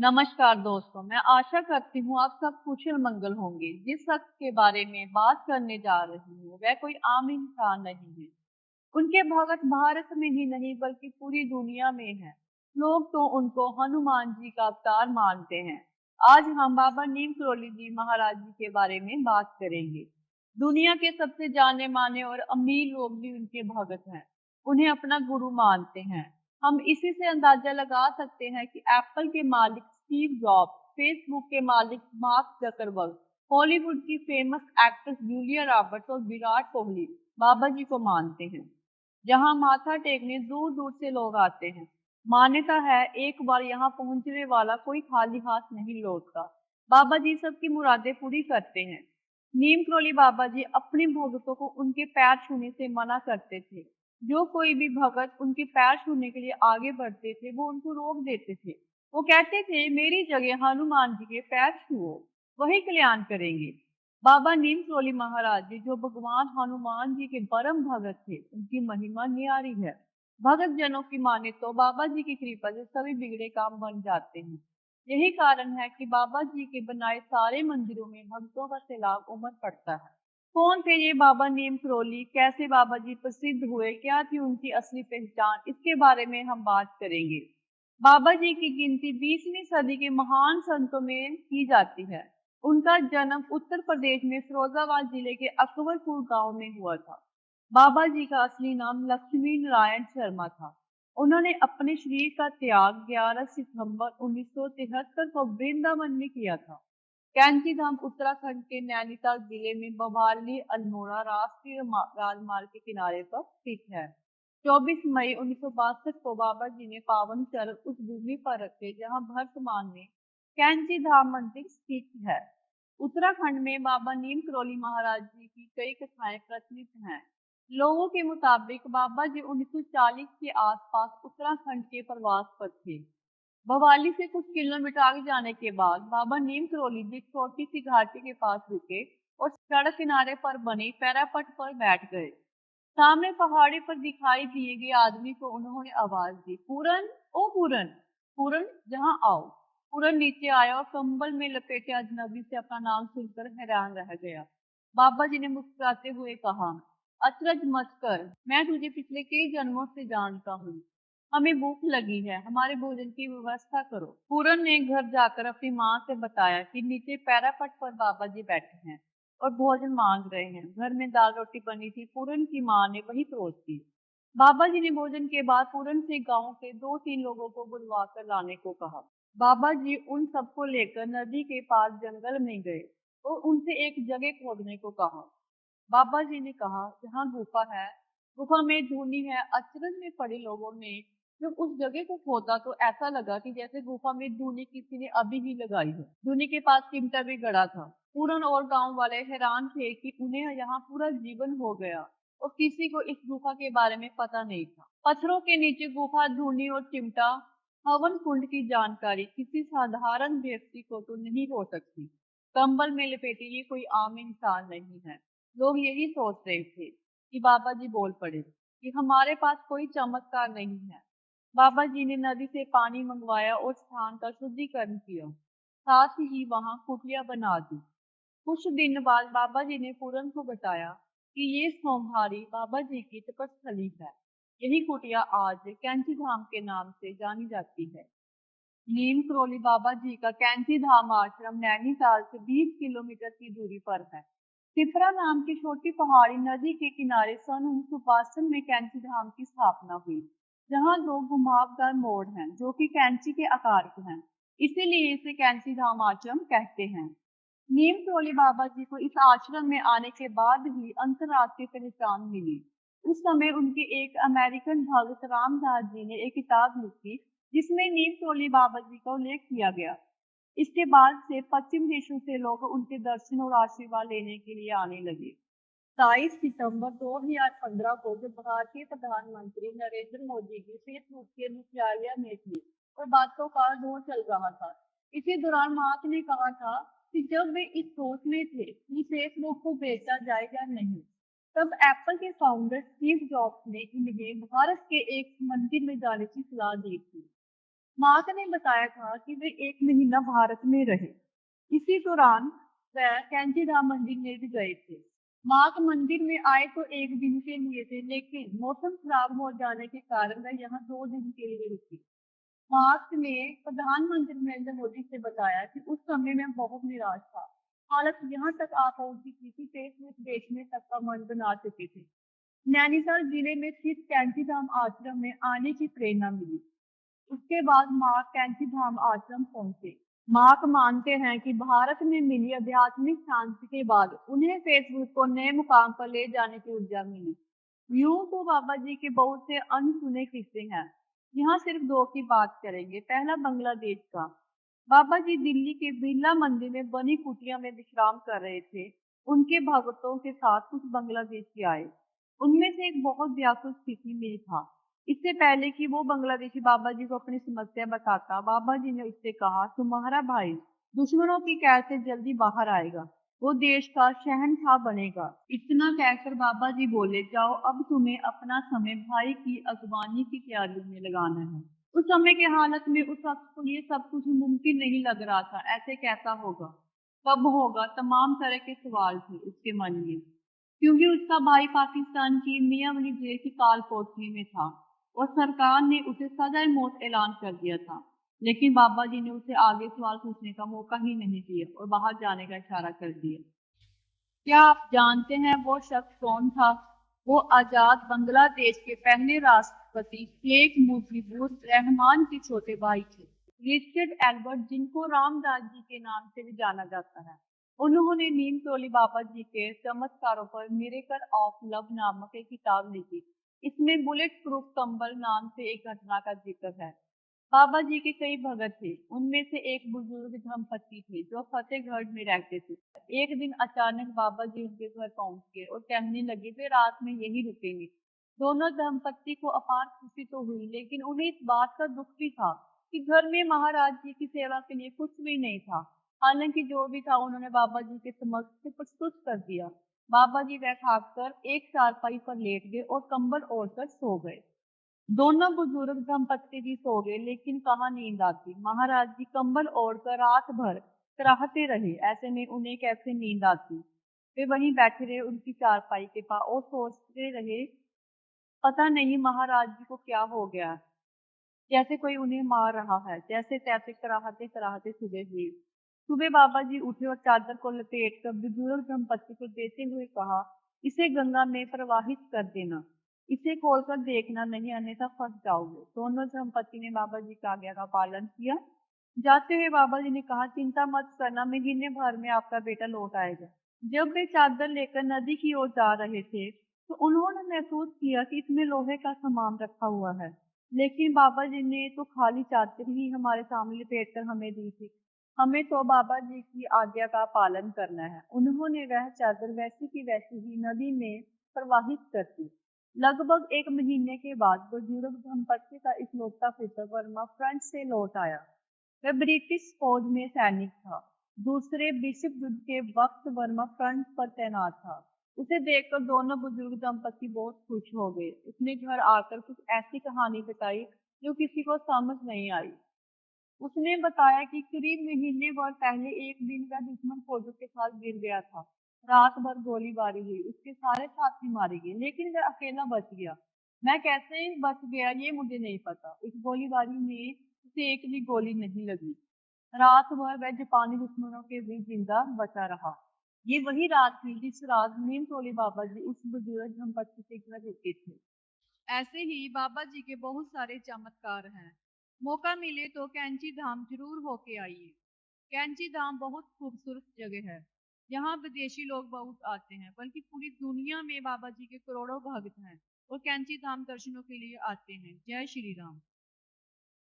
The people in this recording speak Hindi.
नमस्कार दोस्तों, मैं आशा करती हूँ आप सब कुशल मंगल होंगे। जिस शख्स के बारे में बात करने जा रही हूँ, वह कोई आम इंसान नहीं है। उनके भगत भारत में ही नहीं बल्कि पूरी दुनिया में हैं। लोग तो उनको हनुमान जी का अवतार मानते हैं। आज हम बाबा नीम करोली जी महाराज जी के बारे में बात करेंगे। दुनिया के सबसे जाने माने और अमीर लोग भी उनके भगत हैं। उन्हें अपना गुरु मानते हैं। हम इसी से अंदाजा लगा सकते हैं कि एप्पल के मालिक स्टीव जॉब्स, फेसबुक के मालिक मार्क जकरबर्ग, हॉलीवुड की फेमस एक्ट्रेस जूलिया रॉबर्ट्स और विराट कोहली बाबा जी को मानते हैं। जहां माथा टेकने दूर दूर से लोग आते हैं। मान्यता है एक बार यहाँ पहुंचने वाला कोई खाली हाथ नहीं लौटता। बाबा जी सबकी मुरादें पूरी करते हैं। नीम करोली बाबा जी अपने भक्तों को उनके पैर छूने से मना करते थे। जो कोई भी भगत उनके पैर छूने के लिए आगे बढ़ते थे वो उनको रोक देते थे। वो कहते थे मेरी जगह हनुमान जी के पैर छुओ, वही कल्याण करेंगे। बाबा नीम करोली महाराज जी जो भगवान हनुमान जी के परम भगत थे, उनकी महिमा निराली है। भगत जनों की माने तो बाबा जी की कृपा से सभी बिगड़े काम बन जाते हैं। यही कारण है कि बाबा जी के बनाए सारे मंदिरों में भक्तों का सैलाब उमड़ पड़ता है। कौन थे ये बाबा नीम करोली, कैसे बाबा जी प्रसिद्ध हुए, क्या थी उनकी असली पहचान, इसके बारे में हम बात करेंगे। बाबा जी की गिनती 20वीं सदी के महान संतों में की जाती है। उनका जन्म उत्तर प्रदेश में फिरोजाबाद जिले के अकबरपुर गांव में हुआ था। बाबा जी का असली नाम लक्ष्मी नारायण शर्मा था। उन्होंने अपने शरीर का त्याग 11 सितंबर 1973 को वृंदावन में किया था। कैंची धाम उत्तराखंड के नैनीताल जिले में बवाली अल्मोड़ा राष्ट्रीय राजमार्ग के किनारे पर स्थित है। 24 मई 1962 को बाबा जी ने पावन चरण उस भूमि पर रखे जहां वर्तमान में कैंची धाम मंदिर स्थित है। उत्तराखंड में बाबा नीम करोली महाराज जी की कई कथाएं प्रचलित हैं। लोगों के मुताबिक बाबा जी 1940 के आसपास उत्तराखंड के प्रवास पर थे। भवाली से कुछ किलोमीटर आगे जाने के बाद बाबा नीम करोली जी छोटी सी घाटी के पास रुके और सड़क किनारे पर बनी पैरापट पर बैठ गए। सामने पहाड़ी पर दिखाई दिए गए आदमी को उन्होंने आवाज दी, पूरन, ओ पूरन, पूरन जहां आओ। पूरन नीचे आया और कंबल में लपेटे अजनबी से अपना नाम सुनकर हैरान रह गया। बाबा जी ने मुस्कुराते हुए कहा, अचरज मत कर, मैं तुझे पिछले कई जन्मों से जानता हूँ। हमें भूख लगी है, हमारे भोजन की व्यवस्था करो। पूरन ने घर जाकर अपनी माँ से बताया कि नीचे पैरापट पर बाबा जी बैठे हैं और भोजन मांग रहे हैं। घर में दाल रोटी बनी थी, पूरन की माँ ने वही परोस दी। बाबा जी ने भोजन के बाद पूरन से गांव के 2-3 लोगों को बुलवा कर लाने को कहा। बाबा जी उन सबको लेकर नदी के पास जंगल में गए और उनसे एक जगह खोदने को कहा। बाबा जी ने कहा, जहाँ गुफा है, गुफा में धूनी है। अचरज में पड़े लोगों ने जब उस जगह को खोदा तो ऐसा लगा कि जैसे गुफा में धूनी किसी ने अभी ही लगाई है। धूनी के पास चिमटा भी गड़ा था। पूरन और गांव वाले हैरान थे कि उन्हें यहाँ पूरा जीवन हो गया और किसी को इस गुफा के बारे में पता नहीं था। पत्थरों के नीचे गुफा, धूनी और चिमटा, हवन कुंड की जानकारी किसी साधारण व्यक्ति को तो नहीं हो सकती। कंबल में लपेटे ये कोई आम इंसान नहीं है। लोग यही सोच रहे थे कि बाबा जी बोल पड़े कि हमारे पास कोई चमत्कार नहीं है। बाबा जी ने नदी से पानी मंगवाया और स्थान का शुद्धिकरण किया। साथ ही वहां कुटिया बना दी। कुछ दिन बाद बाबा जी ने पूरन को बताया कि ये सोमहारी बाबा जी की तपस्थली है। यही कुटिया आज कैंची धाम के नाम से जानी जाती है। नीम करोली बाबा जी का कैंची धाम आश्रम नैनीताल से 20 किलोमीटर की दूरी पर है। सिपरा नाम की छोटी पहाड़ी नदी के किनारे सन 1962 में कैंची धाम की स्थापना हुई, जहां दो घुमावदार मोड़ हैं जो कि कैंची के आकार के हैं। इसीलिए इसे कैंची धाम आश्रम कहते हैं। नीम करोली बाबा जी को इस आश्रम में आने के बाद ही अंतर्राष्ट्रीय पहचान मिली। उस समय उनके एक अमेरिकन भक्त रामदास जी ने एक किताब लिखी जिसमें नीम करोली बाबा जी का उल्लेख किया गया। इसके बाद से पश्चिम देशों से लोग उनके दर्शन और आशीर्वाद लेने के लिए आने लगे। 22 सितंबर 2015 को जब भारतीय प्रधानमंत्री नरेंद्र मोदी जी फेसबुक के मुख्यालय में थे और बातों का दौर चल रहा था, इसी दौरान मार्क ने कहा था कि जब वे इस सोच में थे कि फेसबुक को बेचा जाए या नहीं, तब एप्पल के फाउंडर स्टीव जॉब्स ने इन्हें भारत के एक मंदिर में जाने की सलाह दी थी। मार्क ने बताया था कि वे 1 महीना भारत में रहे। इसी दौरान वह कैंचीधाम मंदिर में भी गए थे। मार्क मंदिर में आए तो 1 दिन के लिए थे, लेकिन मौसम खराब हो जाने के कारण वह यहाँ 2 दिन के लिए रुके। मार्क ने प्रधानमंत्री नरेंद्र मोदी से बताया कि उस समय मैं बहुत निराश था। हालत यहाँ तक आ पहुंची थी कि देश में बेचने तक का मन बना चुके थे। नैनीताल जिले में स्थित कैंचीधाम आश्रम में आने की प्रेरणा मिली। उसके बाद मार्क कैंचीधाम आश्रम पहुंचे। मार्क मानते हैं कि भारत में मिली आध्यात्मिक शांति के बाद उन्हें फेसबुक को नए मुकाम पर ले जाने की ऊर्जा मिली। यूं तो बाबा जी के बहुत से अनसुने किस्से हैं। यहाँ सिर्फ 2 की बात करेंगे। पहला बांग्लादेश का। बाबा जी दिल्ली के बिरला मंदिर में बनी कुटिया में विश्राम कर रहे थे। उनके भक्तों के साथ कुछ बांग्लादेशी आए। उनमें से एक बहुत व्याकुल स्थिति में था। इससे पहले कि वो बांग्लादेशी बाबा जी को अपनी समस्या बताता, बाबा जी ने उससे कहा, तुम्हारा भाई दुश्मनों की कैद से जल्दी बाहर आएगा। वो देश का शहंशाह बनेगा। इतना कहकर बाबा जी बोले, जाओ अब तुम्हें अपना समय भाई की अगवानी की तैयारी में लगाना है। उस समय की हालत में उस शख्स को ये सब कुछ मुमकिन नहीं लग रहा था। ऐसे कैसा होगा, कब होगा, तमाम तरह के सवाल थे उसके मन में, क्योंकि उसका भाई पाकिस्तान की मियांवाली जेल की काल कोठरी में था और सरकार ने उसे सजा मौत ऐलान कर दिया था। लेकिन बाबा जी ने उसे आगे सवाल पूछने का मौका ही नहीं दिया और बाहर जाने का इशारा कर दिया। क्या आप जानते हैं वो शख्स कौन था? वो आजाद बांग्लादेश के पहले राष्ट्रपति शेख मुजीबुर रहमान के छोटे भाई थे, रिचर्ड एल्बर्ट, जिनको रामदास जी के नाम से भी जाना जाता है। उन्होंने नीम टोली बाबा जी के चमत्कारों पर मिरेकल ऑफ लव नामक एक किताब लिखी। इसमें बुलेट प्रूफ कंबल नाम से एक घटना का जिक्र है। बाबा जी के कई भगत थे। उनमें से एक बुजुर्ग दंपति थे जो फतेहगढ़ में रहते थे। एक दिन अचानक बाबा जी उनके घर पहुंच गए और कहने लगे वे रात में यही रुकेंगे। दोनों दंपति को अपार खुशी तो हुई, लेकिन उन्हें इस बात का दुख भी था कि घर में महाराज जी की सेवा के लिए कुछ भी नहीं था। हालांकि जो भी था उन्होंने बाबा जी के समक्ष से प्रस्तुत कर दिया। बाबा जी वह खाकर एक चारपाई पर लेट गए और कंबल ओढ़कर सो गए। दोनों बुजुर्ग दंपत्ति भी सो गए, लेकिन कहाँ नींद आती। महाराज जी कंबल ओढ़कर रात भर कराहते रहे। ऐसे में उन्हें कैसे नींद आती। वे वहीं बैठे रहे उनकी चारपाई के पास और सोचते रहे, पता नहीं महाराज जी को क्या हो गया, जैसे कोई उन्हें मार रहा है। जैसे तैसे कराहते कराहते सुबह हुई। सुबह बाबा जी उठे और चादर को लपेट कर बुजुर्ग दंपत्ति को देते हुए कहा, इसे गंगा में प्रवाहित कर देना। इसे खोलकर देखना नहीं, अन्यथा फंस जाओगे। दोनों दंपत्ति ने बाबा जी की आज्ञा का पालन किया। जाते हुए बाबा जी ने कहा, चिंता मत करना, महीने भर में आपका बेटा लौट आएगा। जब वे चादर लेकर नदी की ओर जा रहे थे तो उन्होंने महसूस किया कि इसमें लोहे का सामान रखा हुआ है। लेकिन बाबा जी ने तो खाली चादर ही हमारे सामने लपेट कर हमें दी थी। हमें तो बाबा जी की आज्ञा का पालन करना है। उन्होंने वह चादर वैसी की वैसी ही नदी में प्रवाहित कर दी। लगभग 1 महीने के बाद बुजुर्ग दंपत्ति का इकलौता पुत्र वर्मा फ्रांस से लौट आया। वह ब्रिटिश फौज में सैनिक था। दूसरे विश्व युद्ध के वक्त वर्मा फ्रंट पर तैनात था। उसे देखकर दोनों बुजुर्ग दंपति बहुत खुश हो गए। उसने घर आकर कुछ ऐसी कहानी बताई जो किसी को समझ नहीं आई। उसने बताया कि करीब महीने भर पहले एक दिन वह दुश्मन फौजों के साथ गिर गया था। रात भर गोलीबारी हुई, उसके सारे साथी मारे गए, लेकिन वह अकेला बच गया। मैं कैसे बच गया ये मुझे नहीं पता। उस गोलीबारी में उसे एक भी गोली नहीं लगी। रात भर वह जापानी दुश्मनों के बीच जिंदा बचा रहा। ये वही रात थी जिस रात नीम टोली बाबा जी उस बुजुर्ग दंपत्ति के घर रुके थे। ऐसे ही बाबा जी के बहुत सारे चमत्कार हैं। मौका मिले तो कैंची धाम जरूर होके आइए। कैंची धाम बहुत खूबसूरत जगह है। यहाँ विदेशी लोग बहुत आते हैं, बल्कि पूरी दुनिया में बाबा जी के करोड़ों भक्त हैं और कैंची धाम दर्शनों के लिए आते हैं। जय श्री राम।